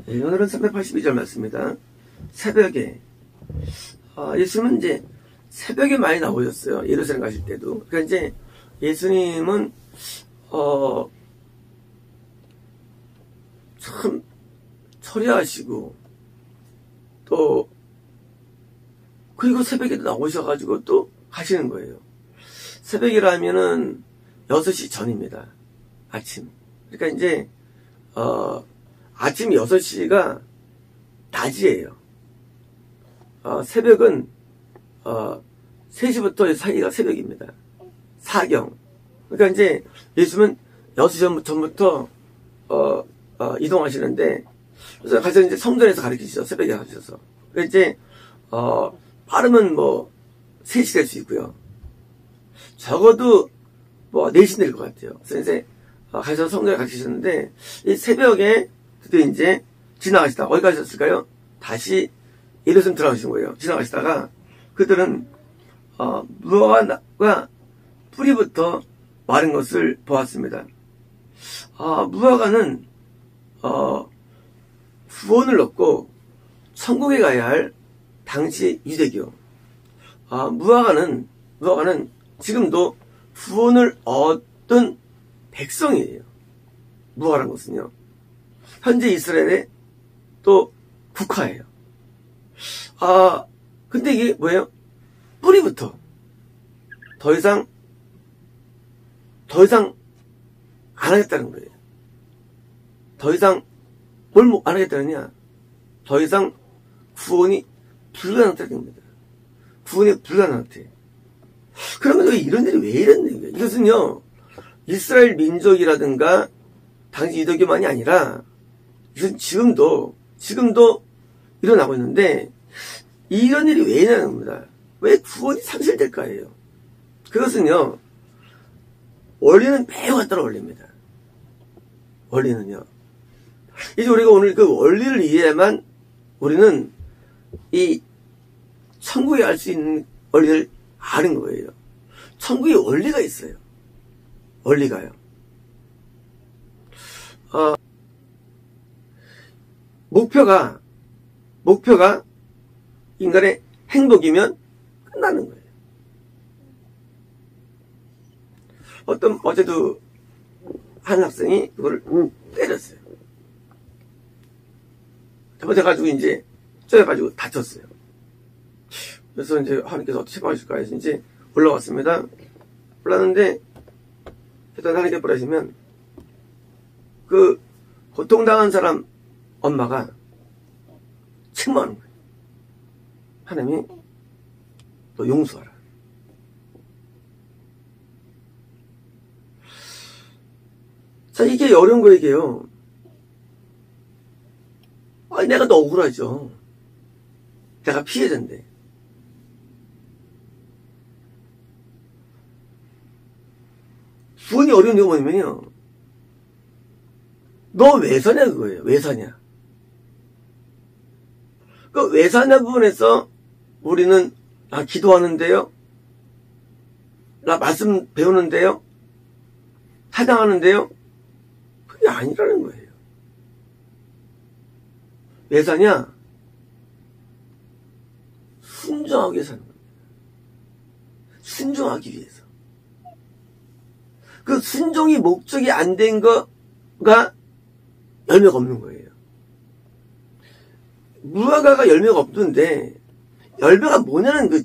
네, 오늘은 382절 말씀입니다. 새벽에 예수님은 이제 새벽에 많이 나오셨어요. 예루살렘 가실 때도. 그러니까 이제 예수님은 참 처리하시고 또 그리고 새벽에도 나오셔가지고 또 가시는 거예요. 새벽이라면은 6시 전입니다. 아침. 그러니까 이제 아침 6시가 낮이에요. 새벽은 3시부터 사이가 새벽입니다. 사경. 그러니까 이제 예수님은 6시 전부터 이동하시는데, 그래서 가서 이제 성전에서 가르치시죠. 새벽에 가르치셔서. 그래서 이제 빠르면 뭐 3시 될 수 있고요. 적어도 뭐 4시 될 것 같아요. 그래서 이제 가셔서 성전에 가르치셨는데, 이 새벽에 그때 이제 지나가시다. 어디 가셨을까요? 다시 예루살렘 들어가신 거예요. 지나가시다가 그들은 무화과가 뿌리부터 마른 것을 보았습니다. 무화과는 구원을 얻고 천국에 가야 할 당시 유대교. 무화과는 지금도 구원을 얻은 백성이에요. 무화과라는 것은요. 현재 이스라엘의 또 국화예요. 근데 이게 뭐예요? 뿌리부터 더 이상 안 하겠다는 거예요. 더 이상 뭘 안 하겠다느냐? 더 이상 구원이 불가능한 상태가 됩니다. 구원이 불가능한 상태. 그러면 왜 이런 일이 왜 이랬냐? 이것은요, 이스라엘 민족이라든가 당시 유대교만이 아니라 이것은 지금도 일어나고 있는데, 이런 일이 왜 일어나는 겁니다. 왜 구원이 상실될까예요. 그것은요, 원리는 매우 간단한 원리입니다. 원리는요. 이제 우리가 오늘 그 원리를 이해해야만 우리는 이 천국에 알 수 있는 원리를 아는 거예요. 천국에 원리가 있어요. 원리가요. 목표가 인간의 행복이면 끝나는 거예요. 어제도 한 학생이 그거를 때렸어요. 잘못해가지고 이제 쪄여가지고 다쳤어요. 그래서 이제 하나님께서 어떻게 해주실까 해서 이제 올라왔습니다. 올랐는데 일단 하나님께 보라시면 그 고통당한 사람 엄마가 책망하는 거예요. 하나님이 너 용서하라. 자, 이게 어려운 거예요, 이게요. 내가 더 억울하죠. 내가 피해자인데. 구원이 어려운 이유가 뭐냐면요. 너 왜 사냐, 그거예요. 왜 사냐. 그 왜 사냐 부분에서 우리는 나 기도하는데요. 나 말씀 배우는데요. 사당하는데요. 그게 아니라는 거예요. 왜 사냐? 순종하기 위해서 사는 겁니다. 순종하기 위해서. 그 순종이 목적이 안 된 거가 열매가 없는 거예요. 무화과가 열매가 없는데 열매가 뭐냐는 그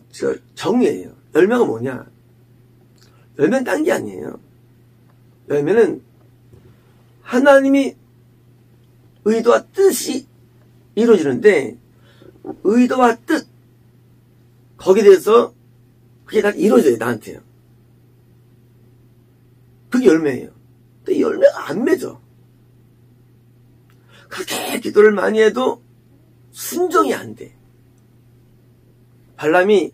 정의예요. 열매가 뭐냐? 열매는 딴 게 아니에요. 열매는 하나님이 의도와 뜻이 이루어지는데 의도와 뜻 거기에 대해서 그게 다 이루어져요. 나한테요. 그게 열매예요. 근데 열매가 안 맺어. 그렇게 기도를 많이 해도 순종이 안 돼. 발람이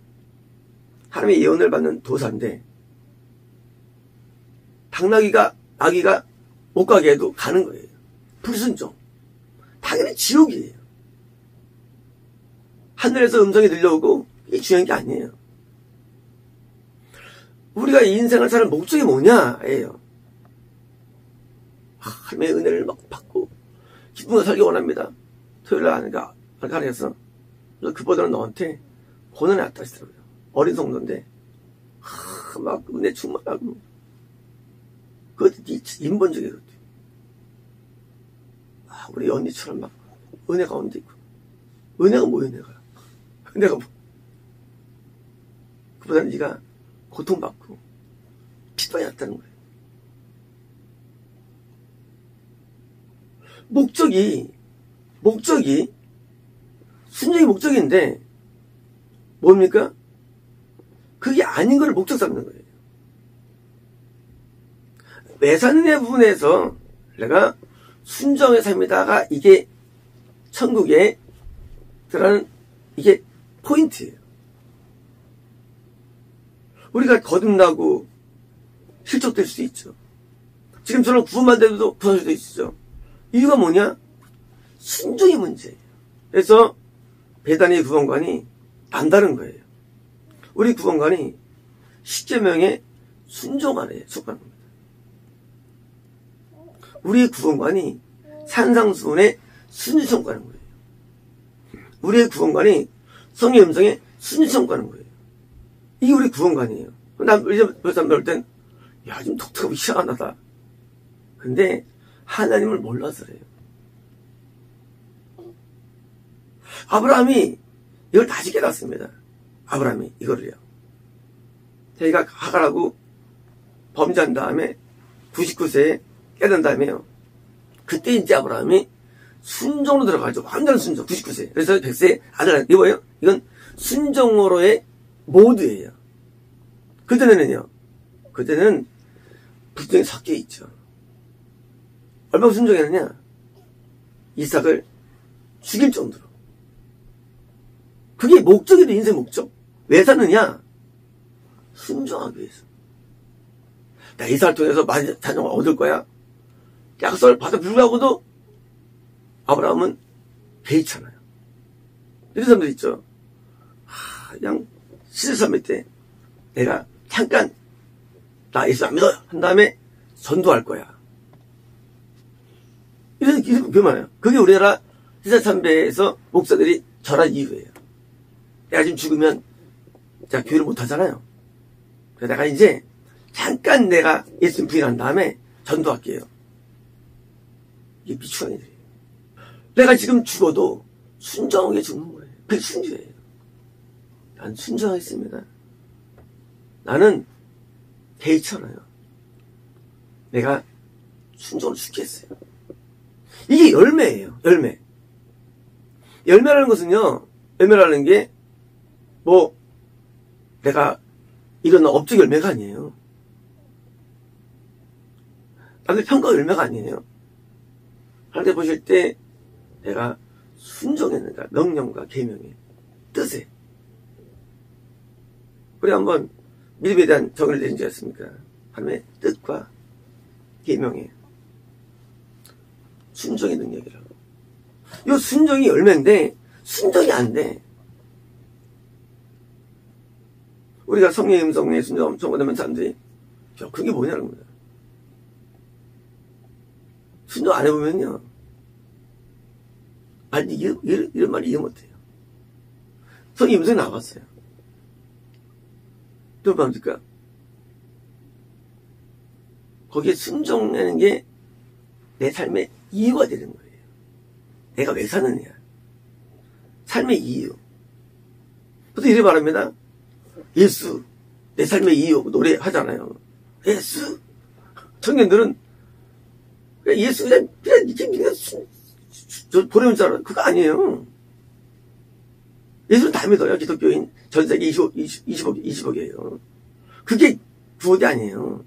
하나님의 예언을 받는 도사인데 당나귀가 아기가 못 가게 해도 가는 거예요. 불순종. 당연히 지옥이에요. 하늘에서 음성이 들려오고 이게 중요한 게 아니에요. 우리가 이 인생을 사는 목적이 뭐냐예요. 하나님의 은혜를 막 받고 기쁨으로 살기 원합니다. 토요일날 하니까 가르쳐서 그보다는 너한테 고난이 낫다 하시더라고요. 어린 성도인데 막 은혜 충만하고 그것도 인본적이에요. 우리 언니처럼 막 은혜 가운데 있고 은혜가 뭐예요? 은혜가 뭐 그보다는 네가 고통받고 핍박이 났다는 거예요. 목적이 순종이 목적인데 뭡니까? 그게 아닌 걸 목적 삼는 거예요. 외산의 부분에서 내가 순종의 삶이다가 이게 천국에 들어가는 이게 포인트예요. 우리가 거듭나고 실족될 수도 있죠. 지금처럼 구원받아도 부서질 수도 있죠. 이유가 뭐냐? 순종의 문제예요. 그래서 배단의 구원관이 남다른 거예요. 우리 구원관이 십계명에 순종하래 속하는 겁니다. 우리의 구원관이 산상수훈에 순종하는 거예요. 우리의 구원관이 성의 음성에 순종하는 거예요. 이게 우리 구원관이에요. 벌써 볼 땐, 야, 좀 독특하고 희한하다. 근데 하나님을 몰라서 그래요. 아브라함이 이걸 다시 깨닫습니다. 아브라함이 이거를요. 자기가 하갈하고 범죄한 다음에 99세에 깨닫은 다음에요. 그때 이제 아브라함이 순종으로 들어가죠. 완전 순종. 99세. 그래서 100세 아들, 이거 뭐예요? 이건 순종으로의 모드예요. 그때는 불정이 섞여 있죠. 얼마나 순종했느냐? 이삭을 죽일 정도로. 그게 목적이래, 인생 목적. 왜 사느냐? 순종하기 위해서. 나 이삭을 통해서 많은 자녀를 얻을 거야. 약속을 받아 불구하고도 아브라함은 개의찮아요. 이런 사람들 있죠. 그냥 시스템 때 내가 잠깐 나 예수 안 믿어 한 다음에 전도할 거야. 이런 게 많아요. 그게 우리나라 시사참배에서 목사들이 절한 이유예요. 내가 지금 죽으면 제가 교회를 못 하잖아요. 그래서 내가 이제 잠깐 내가 예수님 부인한 다음에 전도할게요. 이게 미추한 일이에요. 내가 지금 죽어도 순종하게 죽는 거예요. 그게 순주예요. 난 순종하겠습니다. 나는 개의찮아요. 내가 순종을 죽겠어요. 이게 열매예요. 열매. 열매라는 것은요. 열매라는 게 뭐 내가 이런 업적 열매가 아니에요. 남들 평가 열매가 아니에요. 하나님 보실 때 내가 순종했는가 명령과 계명의 뜻에 우리 한번 믿음에 대한 정의를 내린 지 않습니까? 하나님의 뜻과 계명의 순종의 능력이라고. 이 순종이 열매인데 순종이 안 돼. 우리가 성령의 음성에 순종하면 사람들이 그게 뭐냐는 거야. 순종 안 해보면요. 아니 이런 말 이해 못해요. 성령의 음성이 나왔어요. 또 뭡니까? 거기에 순종하는 게 내 삶의 이유가 되는 거예요. 내가 왜 사느냐. 삶의 이유. 그래서 이래 말합니다. 예수, 내 삶의 이유 노래하잖아요. 예수. 청년들은 예수 그냥 보내는 줄 알아요. 그거 아니에요. 예수는 다 믿어요. 기독교인 전 세계 20억이에요. 그게 구원이 아니에요.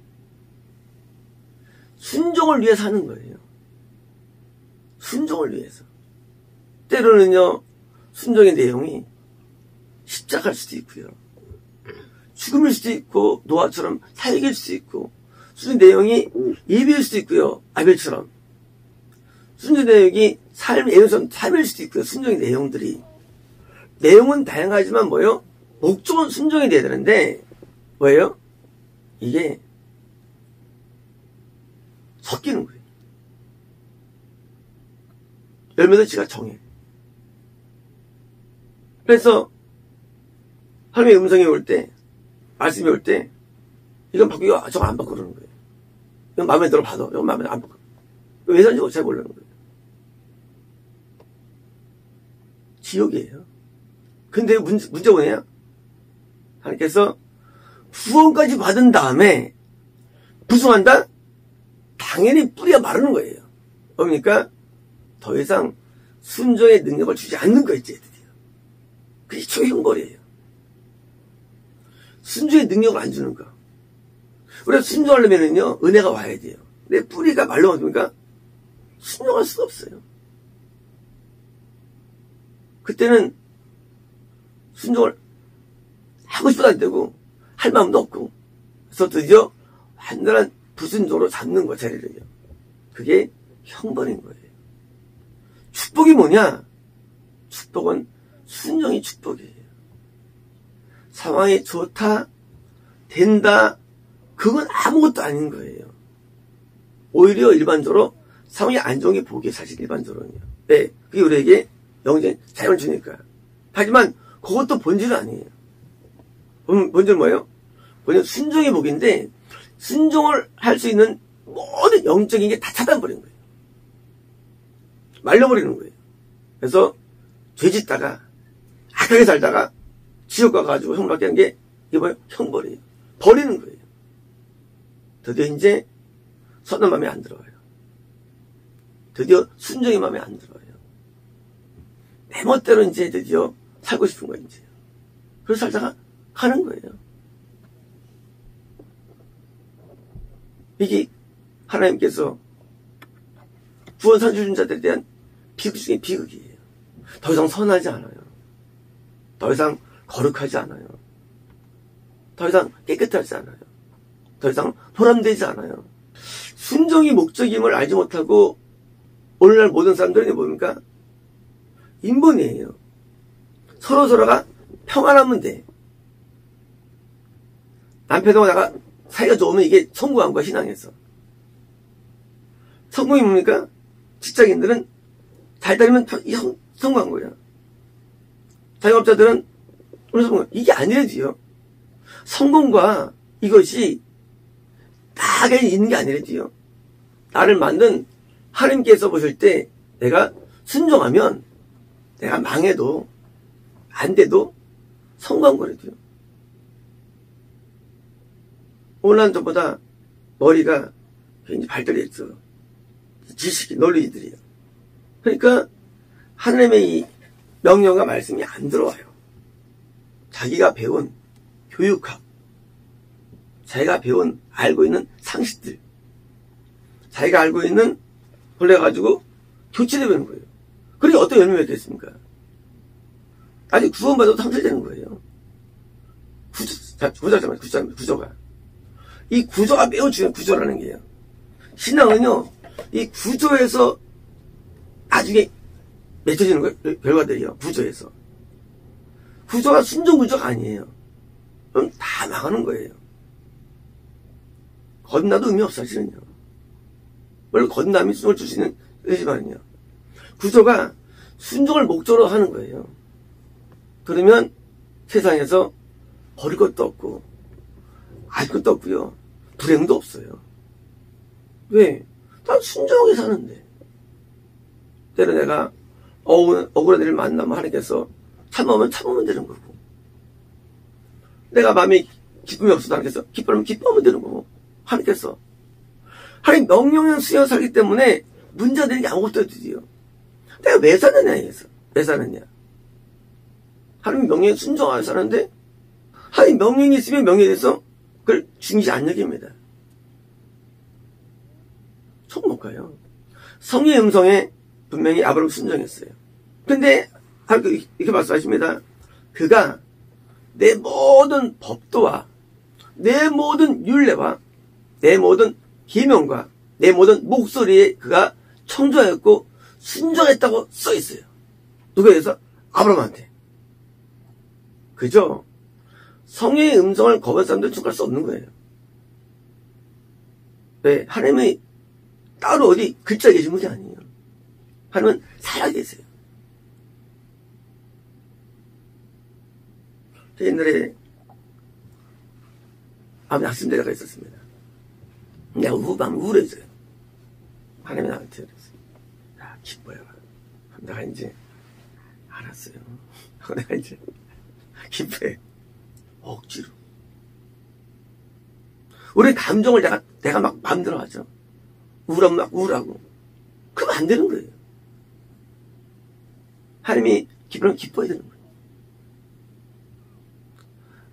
순종을 위해서 하는 거예요. 순종을 위해서. 때로는요, 순종의 내용이 십자가일 수도 있고요. 죽음일 수도 있고, 노아처럼 사역일 수도 있고, 순종 내용이 예배일 수도 있고요. 아벨처럼. 순종 내용이 삶일 수도 있고요. 순종의 내용들이. 내용은 다양하지만 뭐예요? 목적은 순종이 돼야 되는데, 뭐예요? 이게 섞이는 거예요. 열매도 지가 정해. 그래서 하나님의 음성이 올 때, 말씀이 올 때, 이건 바꾸고 저거 안 바꾸고 그러는 거예요. 이건 마음에 들어 봐도 이건 마음에 안 바꾸고. 왜 산지 잘 모르는 거예요. 지옥이에요. 근데 문제가 뭐냐? 하나님께서 구원까지 받은 다음에 부승한다? 당연히 뿌리가 마르는 거예요. 그러니까 더 이상 순종의 능력을 주지 않는 거예요. 드디어. 그게 초형벌이에요. 순종의 능력을 안 주는 거. 우리가 순종하려면요 은혜가 와야 돼요. 내 뿌리가 말라먹으니까 순종할 수가 없어요. 그때는 순종을 하고 싶어도 안 되고 할 마음도 없고 그래서 드디어 완전한 불순종으로 잡는 거 자리를요. 그게 형벌인 거예요. 축복이 뭐냐? 축복은 순종이 축복이에요. 상황이 좋다, 된다, 그건 아무것도 아닌 거예요. 오히려 일반적으로 상황이 안 좋은 게 복이에요. 사실 일반적으로는요. 네, 그게 우리에게 영적인 자유를 주니까. 하지만 그것도 본질은 아니에요. 본질은 뭐예요? 본질은 순종의 복인데 순종을 할 수 있는 모든 영적인 게 다 차단버린 거예요. 말려버리는 거예요. 그래서 죄 짓다가 악하게 살다가 지옥 가가지고 형벌받게 하는 게 이게 뭐예요? 형벌이에요. 버리는 거예요. 드디어 이제 선한 마음에 안 들어와요. 드디어 순종의 마음에 안 들어와요. 내 멋대로 이제 드디어 살고 싶은 거예요. 이제. 그래서 살다가 가는 거예요. 이게 하나님께서 구원 선주준 자들에 대한 비극 중에 비극이에요. 더 이상 선하지 않아요. 더 이상 거룩하지 않아요. 더 이상 깨끗하지 않아요. 더 이상 보람되지 않아요. 순종이 목적임을 알지 못하고 오늘날 모든 사람들이 뭡니까? 인본이에요. 서로서로가 평안하면 돼. 남편하고 나가 사이가 좋으면 이게 성공한 거야, 신앙에서. 성공이 뭡니까? 직장인들은 잘 다니면 성공한 거야. 자영업자들은 이게 아니래도요. 성공과 이것이 다 있는 게 아니래도요. 나를 만든 하나님께서 보실 때 내가 순종하면 내가 망해도 안 돼도 성공한 거래도요. 오늘날 저보다 머리가 굉장히 발달해 있어. 지식이 논리들이에요. 그러니까 하나님의 이 명령과 말씀이 안 들어와요. 자기가 배운 교육학, 자기가 배운 알고 있는 상식들, 자기가 알고 있는 본래 가지고 교체되는 거예요. 그러니 어떤 열매 맺겠습니까? 아직 구원받아도 상실되는 거예요. 구조가. 이 구조가 매우 중요한 구조라는 게요. 신앙은요, 이 구조에서 나중에 맺혀지는 거예요. 결과들이요. 구조에서. 구조가 순종 구조가 아니에요. 그럼 다 망하는 거예요. 거듭나도 의미 없어, 사실은요. 원래 거듭남이 순종을 줄 수 있는 뜻이지만요. 구조가 순종을 목적으로 하는 거예요. 그러면 세상에서 버릴 것도 없고, 알 것도 없고요. 불행도 없어요. 왜? 난 순종하게 사는데. 때로 내가 억울한 일을 만나면 하나님께서 참으면 되는 거고. 내가 마음에 기쁨이 없어도 하나님께서 기뻐하면 기뻐하면 되는 거고. 하나님께서. 하나님 명령을 수행하고 살기 때문에 문제가 되는 게 아무것도 없지요. 내가 왜 사느냐, 해서. 왜 사느냐. 하나님 명령에 순종하여 사는데, 하나님 명령이 있으면 명령에 대해서 그걸 중요시 안 여깁니다. 속 못 가요. 성의 음성에 분명히 아브라함 순종했어요. 근데 하나님 이렇게 말씀하십니다. 그가 내 모든 법도와 내 모든 율례와 내 모든 계명과 내 모든 목소리에 그가 청조하였고 순종했다고 써 있어요. 누구에 대해서? 아브라함한테. 그죠? 성의 음성을 거부한 사람들은 축할 수 없는 거예요. 네, 하나님이 따로 어디 글자에 계신 분이 아니에요. 하나님은 살아 계세요. 옛날에 아버지 학습대회가 있었습니다. 내가 마음이 우울해져요. 하나님이 나한테 그랬어요. 야, 기뻐해라. 내가 이제 알았어요. 내가 이제 기뻐해. 억지로. 우리 감정을 내가 막 마음대로 하죠. 우울하면 막 우울하고. 그러면 안 되는 거예요. 하나님이 기뻐하면 기뻐야 되는 거예요.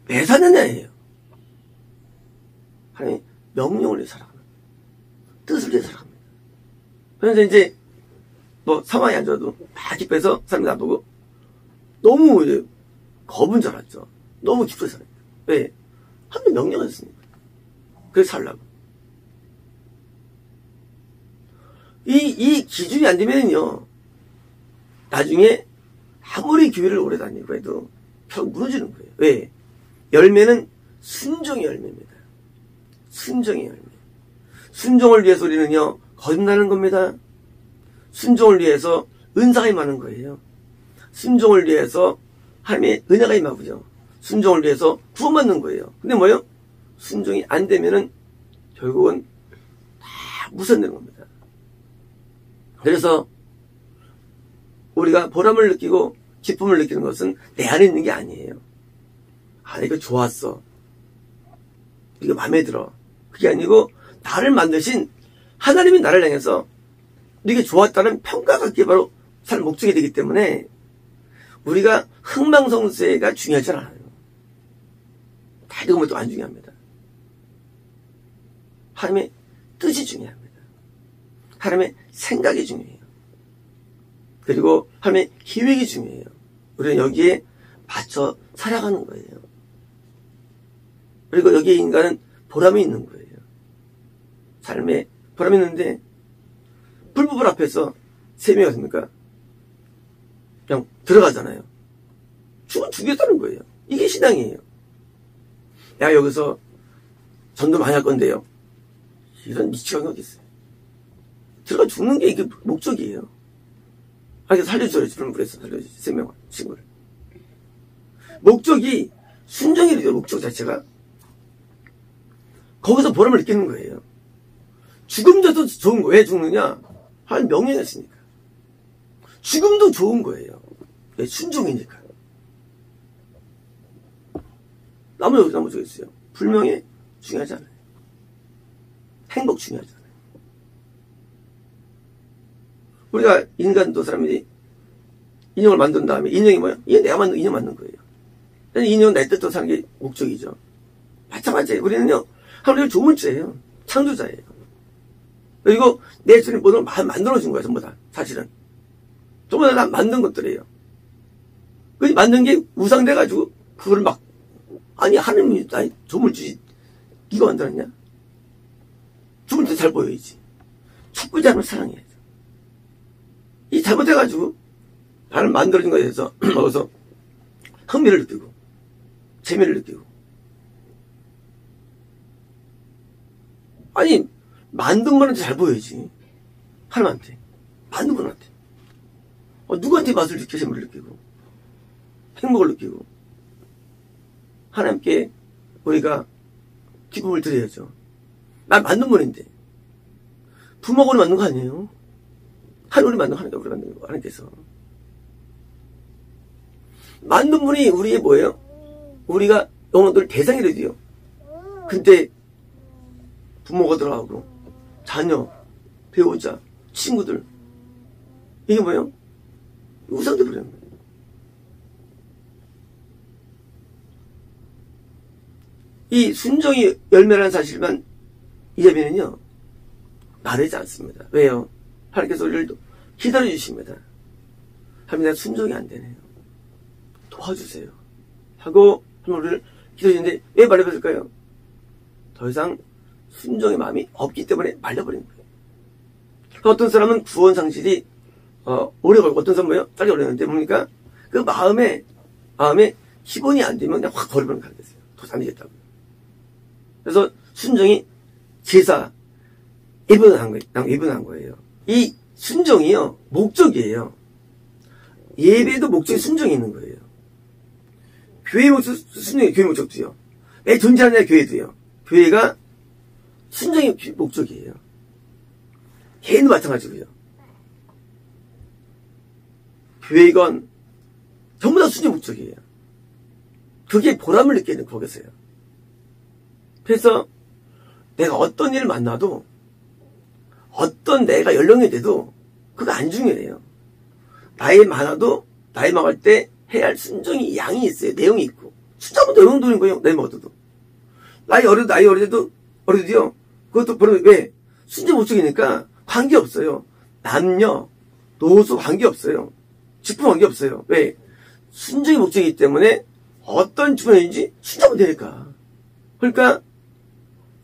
왜 사느냐예요. 하나님이 명령을 위해 살아가는 거예요. 뜻을 위해 살아갑니다. 그래서 이제 뭐 상황이 안 좋아도 막 기뻐해서 사람이 나보고 너무 이제 겁은 줄 알았죠. 너무 기뻐해서 살아요. 왜? 하나님 명령했으니까. 그래서 살라고. 이 기준이 안 되면요, 나중에 아무리 교회를 오래 다니고 해도 결국 무너지는 거예요. 왜? 열매는 순종의 열매입니다. 순종의 열매. 순종을 위해서 우리는요, 거듭나는 겁니다. 순종을 위해서 은사가 임하는 거예요. 순종을 위해서 하나님의 은혜가 임하고요. 순종을 위해서 구원받는 거예요. 근데 뭐예요? 순종이 안 되면은 결국은 다 무산되는 겁니다. 그래서 우리가 보람을 느끼고 기쁨을 느끼는 것은 내 안에 있는 게 아니에요. 아, 이거 좋았어. 이거 마음에 들어. 그게 아니고 나를 만드신 하나님이 나를 향해서 이게 좋았다는 평가가 그게 바로 살 목적이 되기 때문에 우리가 흥망성쇠가 중요하지 않아요. 다 이런 것도 안 중요합니다. 하나님의 뜻이 중요합니다. 하나님의 생각이 중요해요. 그리고 하나님의 계획이 중요해요. 우리는 여기에 맞춰 살아가는 거예요. 그리고 여기에 인간은 보람이 있는 거예요. 삶에 보람이 있는데 불법을 앞에서 세 명이 어떻습니까? 그냥 들어가잖아요. 죽겠다는 거예요. 이게 신앙이에요. 야, 여기서 전도 많이 할 건데요. 이런 미치광이 어디 있어요? 들어가 죽는 게 이게 목적이에요. 그래서 살려줘요. 주는 그래서 살려주지. 세 명 친구를. 목적이 순종이래요. 목적 자체가. 거기서 보람을 느끼는 거예요. 죽음도 좋은 거예요. 왜 죽느냐? 하나님 명령했으니까. 죽음도 좋은 거예요. 왜? 순종이니까. 나머지 있어요. 불명예 중요하지 않아요. 행복 중요하지 않아요. 우리가 인간도 사람들이 인형을 만든 다음에 인형이 뭐예요? 이게 내가 만든 인형 만든 거예요. 인형은 내 뜻대로 사는 게 목적이죠. 마찬가지예요. 우리는요, 하나님의 조물주예요. 창조자예요. 그리고 내 주님 모든 걸 만들어준 거예요. 전부 다. 사실은. 전부 다 만든 것들이에요. 그 만든 게 우상돼가지고 그걸 막 아니 하나님이 조물주지 네가 만들었냐? 조물주 잘 보여야지. 촛불자를 사랑해야죠. 이 잘못해가지고 나를 만들어준 거에 대해서 먹어서 흥미를 느끼고 재미를 느끼고 아니 만든 분한테 잘 보여야지. 하나님한테 만든 분한테 누구한테 맛을 느끼고 재미를 느끼고 행복을 느끼고 하나님께 우리가 기쁨을 드려야죠. 난 만든 분인데 부모가 우리 만든 거 아니에요. 하나님 우리 만든 거 하나님께 우리 만든 거 하나님께서 만든 분이 우리의 뭐예요? 우리가 영혼들 대상이 되지요. 근데 부모가 들어가고 자녀, 배우자, 친구들 이게 뭐예요? 우상돼 버리는 거예요. 이 순종이 열매라는 사실만 이제면은요 말하지 않습니다. 왜요? 하나님께서 우리를 기다려주십니다. 하나님 내가 순종이 안 되네요. 도와주세요. 하고 하나님 우리를 기다려주는데 왜 말려버릴까요? 더 이상 순종의 마음이 없기 때문에 말려버린 거예요. 어떤 사람은 구원 상실이 오래 걸고 어떤 사람은 뭐예요? 빨리 걸렸는데 뭡니까? 그 마음에 기본이 안 되면 그냥 확 버리면 가겠어요. 도저히 안 되겠다고. 그래서 순종이 제사 예배한 거예요. 이 순종이요 목적이에요. 예배도 목적이 순종이 있는 거예요. 교회 목적, 순종이 교회 목적도요. 내 존재하는 교회도요. 교회가 순종이 목적이에요. 개인도 마찬가지고요. 교회건 전부 다 순종 목적이에요. 그게 보람을 느끼는 거기서요. 그래서 내가 어떤 일을 만나도 어떤 내가 연령이 돼도 그거 안 중요해요. 나이 많아도 나이 먹을 때 해야 할 순종이 양이 있어요. 내용이 있고. 숫자보다 내용 도는 거예요. 나이 먹어도. 나이 어려도 어려도요. 그것도 보면 왜? 순종 목적이니까 관계없어요. 남녀, 노소 관계없어요. 직분 관계없어요. 왜? 순종이 목적이기 때문에 어떤 직분인지 순종하면 되니까. 그러니까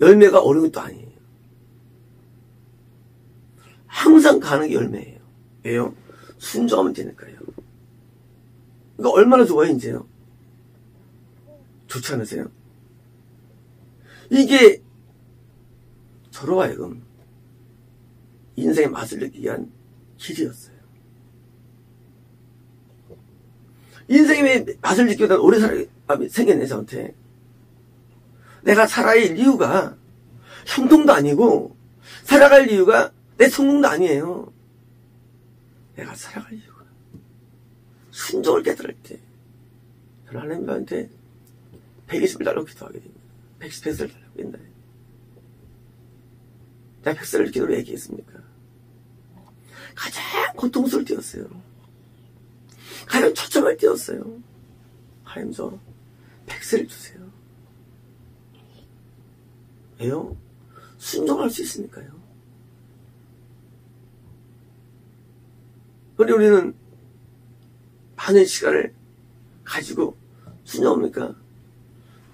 열매가 어려운 것도 아니에요. 항상 가는 게 열매예요. 왜요? 순종하면 되니까요. 그러니까 얼마나 좋아요, 이제요? 좋지 않으세요? 이게 저로 하여금 인생의 맛을 느끼기 위한 길이었어요. 인생의 맛을 느끼기 위한 오래 살아야 생겼네, 저한테. 내가 살아야 할 이유가 형통도 아니고 살아갈 이유가 내 성공도 아니에요. 내가 살아갈 이유가 순종을 깨달을 때 저는 하나님한테 120을 달라고 기도하게 됩니다. 110을 달라고 했나요? 내가 100세를 기도로 얘기했습니까? 가장 고통스러울 때였어요. 가장 처참할 때였어요. 하나님 저 100세를 주세요. 왜요? 순종할 수 있으니까요. 그런데 우리는 많은 시간을 가지고 순종합니까?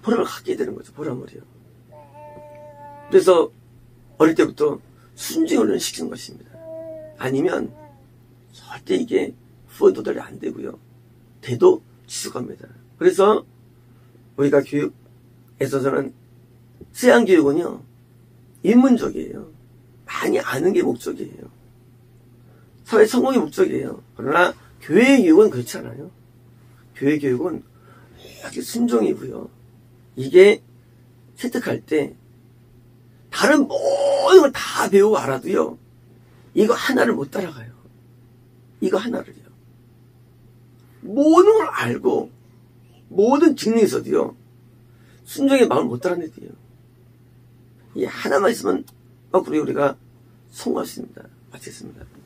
보람을 갖게 되는 거죠. 보람을요. 그래서 어릴 때부터 순종을 시키는 것입니다. 아니면 절대 이게 후원 도달이 안 되고요. 돼도 지속합니다. 그래서 우리가 교육에 있어서는 수양교육은요. 인문적이에요. 많이 아는 게 목적이에요. 사회 성공이 목적이에요. 그러나 교회 교육은 그렇지 않아요. 교회 교육은 이렇게 순종이고요. 이게 체득할 때 다른 모든 걸 다 배우고 알아도요. 이거 하나를 못 따라가요. 이거 하나를요. 모든 걸 알고 모든 직능이 있어도요. 순종의 마음을 못 따라내대요. 이 하나만 있으면 우리가 성공할 수 있습니다. 마치겠습니다.